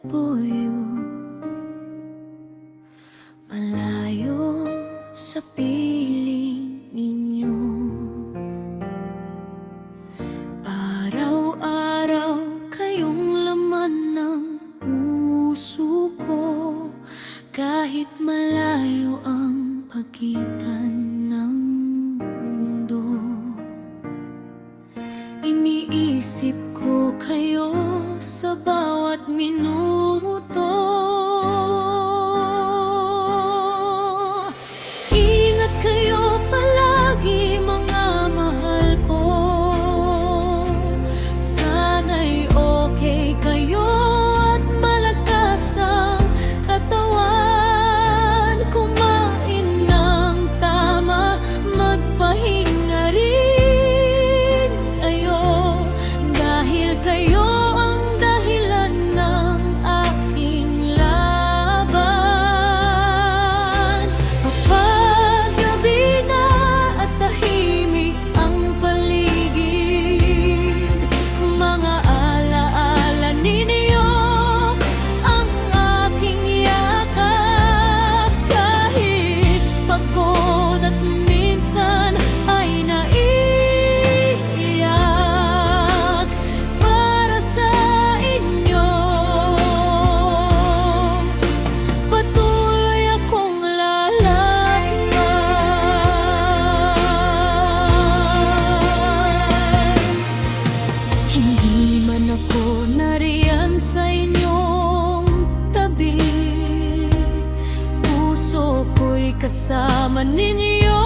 for you. Malayo sa piling ninyo, araw-araw kayong laman ng puso ko. Kahit malayo ang pagitan ng mundo, iniisip ko kayo sa bawat minuto. Ingat kayo palagi, mga mahal ko. Sana'y okay kayo at malakas ang katawan. Kumain ng tama, magpahinga rin kayo, dahil kayo ang dahilan ng aking laban. Kapag gabi na at tahimik ang paligid, mga alaala ninyo ang aking yakap. Kahit pagod at minsan ay naiiyak, para sa inyo patuloy akong lalakbay. Hindi man ako nariyan sa inyong tabi, puso ko'y kasama ninyo.